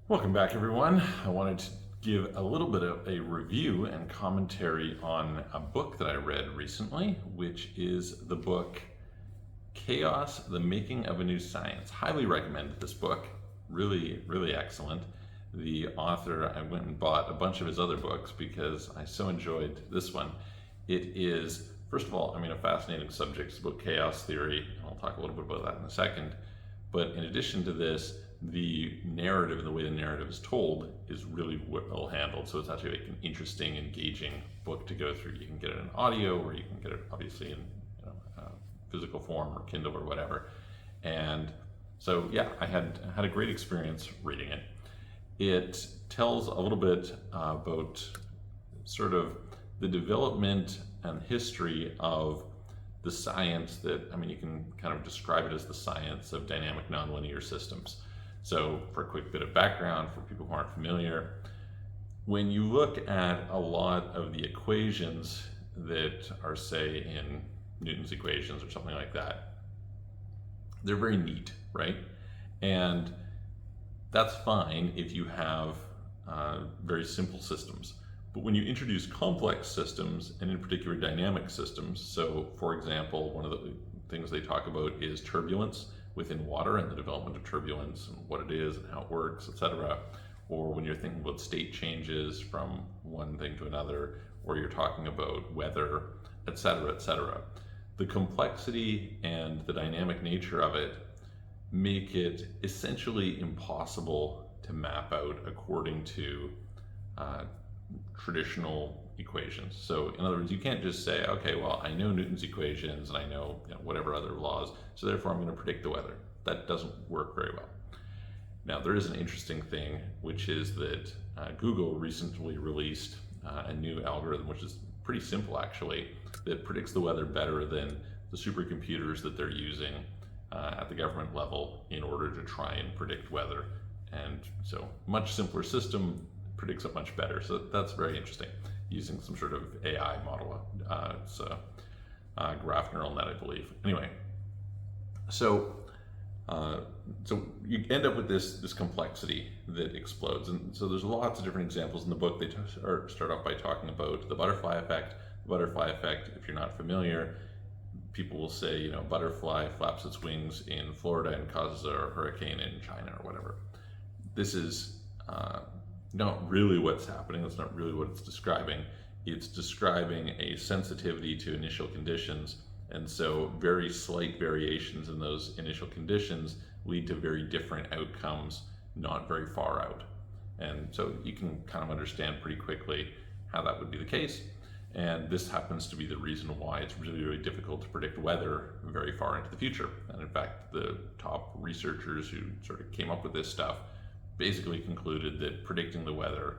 Welcome back, everyone. I wanted to give a little bit of a review and commentary on a book that I read recently, which is the book Chaos, the Making of a New Science. Highly recommend this book. Really, really excellent. The author, I went and bought a bunch of his other books because I so enjoyed this one. It is, first of all, a fascinating subject. It's about chaos theory. I'll talk a little bit about that in a second. But in addition to this, the narrative and the way the narrative is told is really well handled. So it's actually like an interesting, engaging book to go through. You can get it in audio, or you can get it obviously in physical form or Kindle or whatever. And so yeah, I had a great experience reading it. It tells a little bit about sort of the development and history of the science that, you can kind of describe it as the science of dynamic nonlinear systems. So for a quick bit of background for people who aren't familiar, when you look at a lot of the equations that are, say, in Newton's equations or something like that, they're very neat, right? And that's fine if you have very simple systems. But when you introduce complex systems, and in particular dynamic systems, so for example, one of the things they talk about is turbulence within water and the development of turbulence and what it is and how it works, etc. Or when you're thinking about state changes from one thing to another, or you're talking about weather, etc., etc. The complexity and the dynamic nature of it make it essentially impossible to map out according to traditional equations. So in other words, you can't just say, okay, well, I know Newton's equations and I know, whatever other laws, so therefore I'm going to predict the weather. That doesn't work very well. Now, there is an interesting thing, which is that Google recently released a new algorithm, which is pretty simple actually, that predicts the weather better than the supercomputers that they're using at the government level in order to try and predict weather. And so much simpler system, predicts it much better. So that's very interesting, using some sort of AI model. It's a graph neural net, I believe. Anyway, so you end up with this complexity that explodes. And so there's lots of different examples in the book. They start off by talking about the butterfly effect. The butterfly effect, if you're not familiar, people will say, butterfly flaps its wings in Florida and causes a hurricane in China or whatever. This is not really what's happening. That's not really what it's describing. It's describing a sensitivity to initial conditions. And so very slight variations in those initial conditions lead to very different outcomes, not very far out. And so you can kind of understand pretty quickly how that would be the case. And this happens to be the reason why it's really, really difficult to predict weather very far into the future. And in fact, the top researchers who sort of came up with this stuff basically concluded that predicting the weather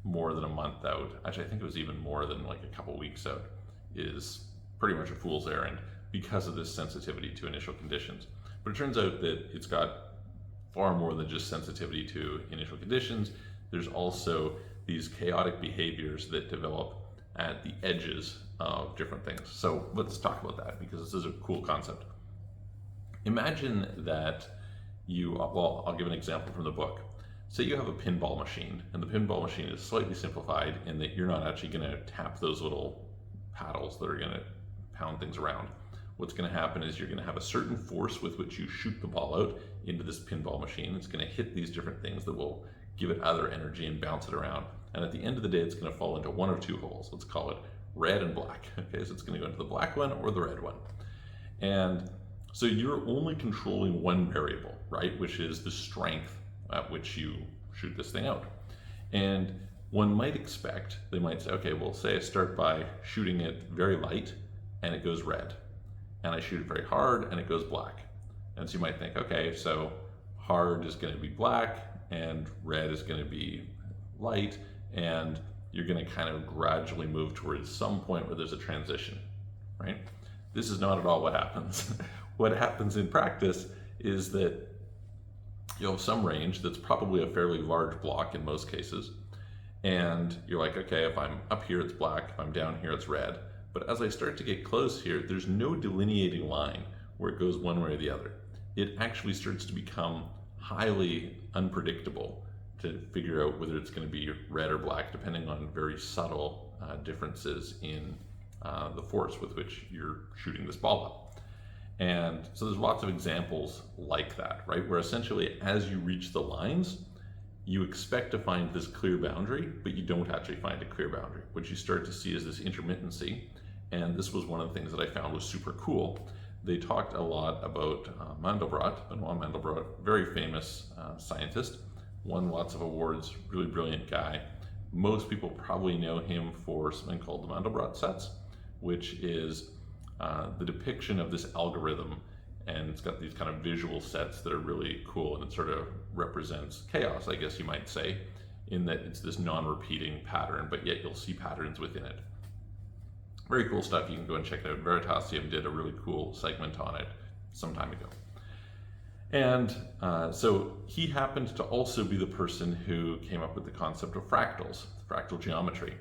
more than a month out, actually I think it was even more than like a couple weeks out, is pretty much a fool's errand because of this sensitivity to initial conditions. But it turns out that it's got far more than just sensitivity to initial conditions. There's also these chaotic behaviors that develop at the edges of different things. So let's talk about that, because this is a cool concept. Imagine that I'll give an example from the book. Say you have a pinball machine, and the pinball machine is slightly simplified in that you're not actually going to tap those little paddles that are going to pound things around. What's going to happen is you're going to have a certain force with which you shoot the ball out into this pinball machine. It's going to hit these different things that will give it other energy and bounce it around. And at the end of the day, it's going to fall into one of two holes. Let's call it red and black. Okay, so it's going to go into the black one or the red one. And so you're only controlling one variable, right? Which is the strength at which you shoot this thing out. And one might expect, they might say, okay, well, say I start by shooting it very light and it goes red. And I shoot it very hard and it goes black. And so you might think, okay, so hard is going to be black and red is going to be light, and you're going to kind of gradually move towards some point where there's a transition, right? This is not at all what happens. What happens in practice is that you'll have some range that's probably a fairly large block in most cases, and you're like, okay, if I'm up here it's black, if I'm down here it's red. But as I start to get close here, there's no delineating line where it goes one way or the other. It actually starts to become highly unpredictable to figure out whether it's going to be red or black, depending on very subtle differences in the force with which you're shooting this ball up. And so there's lots of examples like that, right? Where essentially as you reach the lines, you expect to find this clear boundary, but you don't actually find a clear boundary. What you start to see is this intermittency. And this was one of the things that I found was super cool. They talked a lot about Mandelbrot, Benoit Mandelbrot, very famous scientist, won lots of awards, really brilliant guy. Most people probably know him for something called the Mandelbrot sets, which is the depiction of this algorithm, and it's got these kind of visual sets that are really cool, and it sort of represents chaos, I guess you might say, in that it's this non-repeating pattern, but yet you'll see patterns within it. Very cool stuff. You can go and check it out. Veritasium did a really cool segment on it some time ago. And so he happened to also be the person who came up with the concept of fractals, fractal geometry.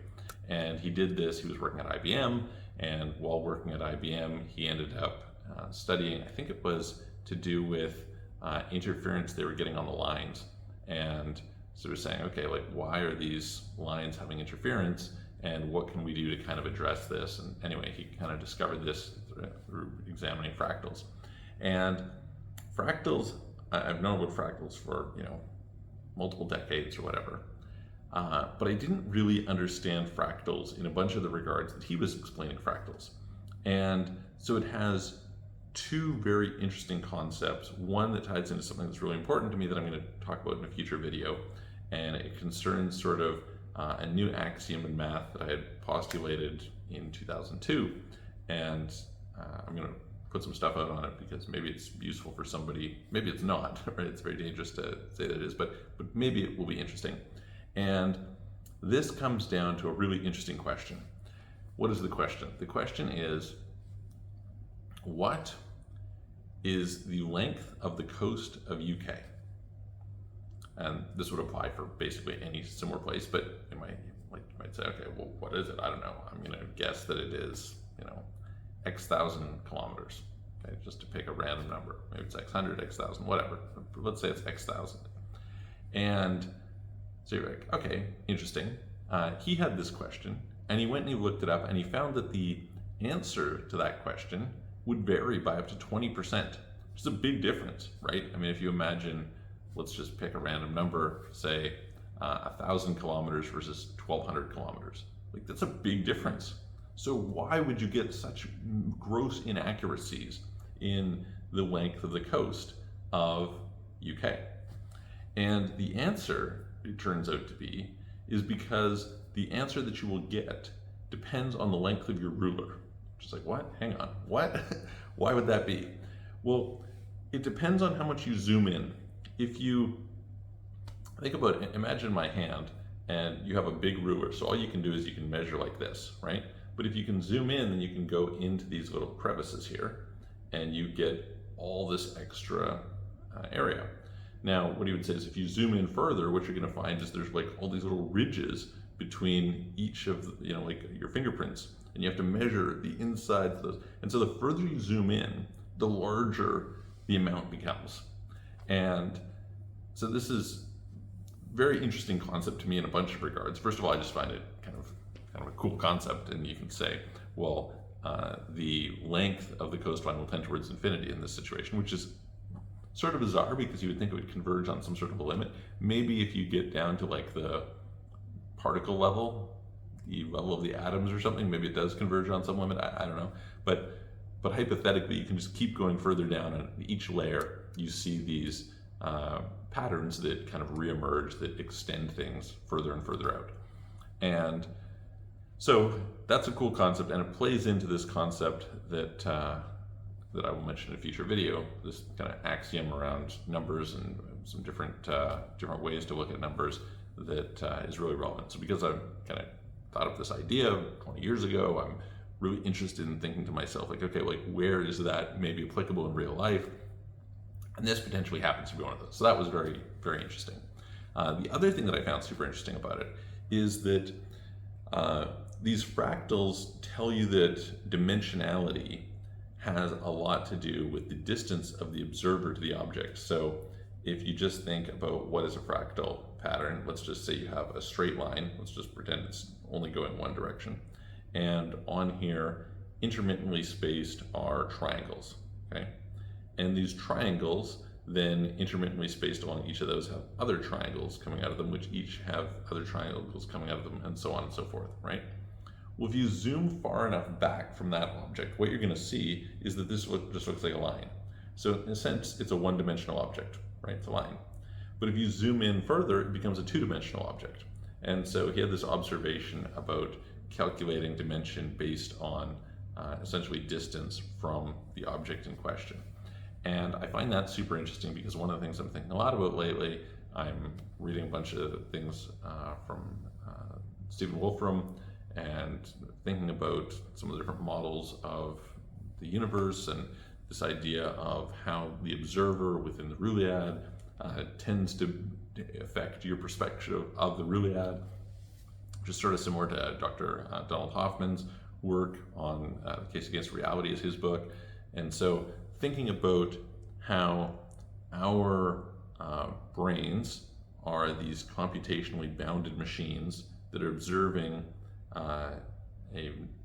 And he did this, he was working at IBM, and while working at IBM, he ended up studying, I think it was to do with interference they were getting on the lines. And so we're saying, okay, like, why are these lines having interference? And what can we do to kind of address this? And anyway, he kind of discovered this through examining fractals. And fractals, I've known about fractals for, multiple decades or whatever. But I didn't really understand fractals in a bunch of the regards that he was explaining fractals. And so it has two very interesting concepts. One that ties into something that's really important to me that I'm going to talk about in a future video. And it concerns sort of a new axiom in math that I had postulated in 2002. And I'm going to put some stuff out on it because maybe it's useful for somebody, maybe it's not, right? It's very dangerous to say that it is, but maybe it will be interesting. And this comes down to a really interesting question. What is the question? The question is, what is the length of the coast of UK? And this would apply for basically any similar place, but you might say, okay, well, what is it? I don't know. I'm going to guess that it is, X thousand kilometers, okay, just to pick a random number. Maybe it's X hundred, X thousand, whatever. Let's say it's X thousand. And so you're like, okay, interesting. He had this question, and he went and he looked it up, and he found that the answer to that question would vary by up to 20%, which is a big difference, right? I mean, if you imagine, let's just pick a random number, say 1,000 kilometers versus 1,200 kilometers. Like, that's a big difference. So why would you get such gross inaccuracies in the length of the coast of UK? And the answer, it turns out to be, is because the answer that you will get depends on the length of your ruler. Just like, what? Hang on, what? Why would that be? Well, it depends on how much you zoom in. If you think about it, imagine my hand, and you have a big ruler, so all you can do is you can measure like this, right? But if you can zoom in, then you can go into these little crevices here, and you get all this extra area. Now, what he would say is if you zoom in further, what you're going to find is there's like all these little ridges between each of the, like your fingerprints, and you have to measure the insides of those. And so the further you zoom in, the larger the amount becomes. And so this is a very interesting concept to me in a bunch of regards. First of all, I just find it kind of a cool concept, and you can say, well, the length of the coastline will tend towards infinity in this situation, which is sort of bizarre because you would think it would converge on some sort of a limit. Maybe if you get down to like the particle level, the level of the atoms or something, maybe it does converge on some limit, I don't know. But hypothetically, you can just keep going further down, and each layer you see these patterns that kind of reemerge, that extend things further and further out. And so that's a cool concept, and it plays into this concept that I will mention in a future video, this kind of axiom around numbers and some different ways to look at numbers that is really relevant. So because I've kind of thought of this idea 20 years ago, I'm really interested in thinking to myself, like, okay, like, where is that maybe applicable in real life? And this potentially happens to be one of those. So that was very, very interesting. The other thing that I found super interesting about it is that these fractals tell you that dimensionality has a lot to do with the distance of the observer to the object. So if you just think about what is a fractal pattern, let's just say you have a straight line, let's just pretend it's only going one direction, and on here, intermittently spaced are triangles, okay? And these triangles then intermittently spaced along each of those have other triangles coming out of them, which each have other triangles coming out of them, and so on and so forth, right? Well, if you zoom far enough back from that object, what you're going to see is that this just looks like a line. So in a sense, it's a one-dimensional object, right? It's a line. But if you zoom in further, it becomes a two-dimensional object. And so he had this observation about calculating dimension based on essentially distance from the object in question. And I find that super interesting because one of the things I'm thinking a lot about lately, I'm reading a bunch of things from Stephen Wolfram and thinking about some of the different models of the universe and this idea of how the observer within the Reuliad tends to affect your perspective of the Reuliad, which is sort of similar to Dr. Donald Hoffman's work on The Case Against Reality is his book. And so thinking about how our brains are these computationally bounded machines that are observing a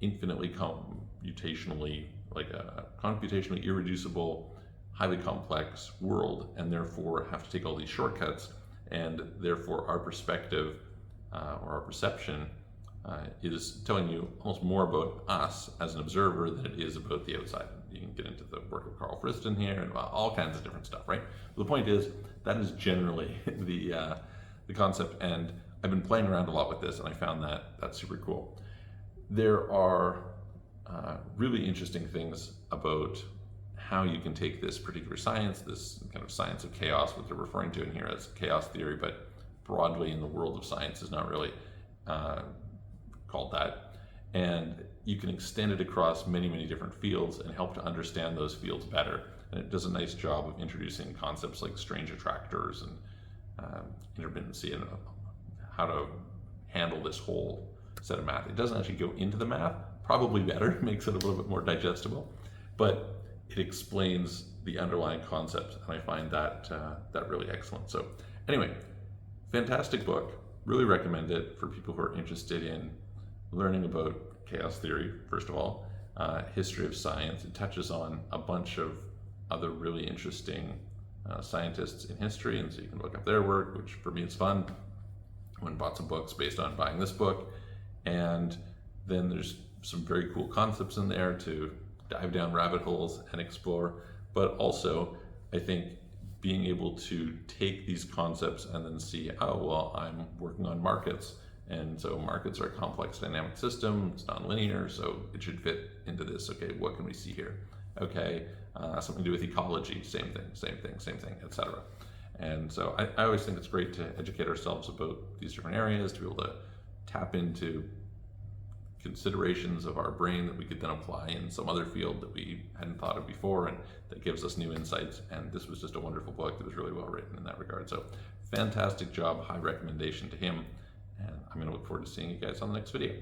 infinitely computationally, like a computationally irreducible, highly complex world, and therefore have to take all these shortcuts, and therefore our perspective or our perception is telling you almost more about us as an observer than it is about the outside. You can get into the work of Carl Friston here and all kinds of different stuff, right? But the point is, that is generally the concept, and I've been playing around a lot with this, and I found that super cool. There are really interesting things about how you can take this particular science, this kind of science of chaos, what they're referring to in here as chaos theory, but broadly in the world of science is not really called that. And you can extend it across many, many different fields and help to understand those fields better. And it does a nice job of introducing concepts like strange attractors and intermittency and how to handle this whole set of math. It doesn't actually go into the math, probably better, makes it a little bit more digestible, but it explains the underlying concepts, and I find that really excellent. So anyway, fantastic book. Really recommend it for people who are interested in learning about chaos theory, first of all, history of science. It touches on a bunch of other really interesting scientists in history, and so you can look up their work, which for me is fun. I went and bought some books based on buying this book, and then there's some very cool concepts in there to dive down rabbit holes and explore, but also I think being able to take these concepts and then see, oh, well, I'm working on markets, and so markets are a complex dynamic system, it's non-linear, so it should fit into this. Okay, what can we see here? Okay, something to do with ecology, same thing, etc. And so I always think it's great to educate ourselves about these different areas, to be able to tap into considerations of our brain that we could then apply in some other field that we hadn't thought of before, and that gives us new insights. And this was just a wonderful book that was really well written in that regard. So fantastic job, high recommendation to him, and I'm going to look forward to seeing you guys on the next video.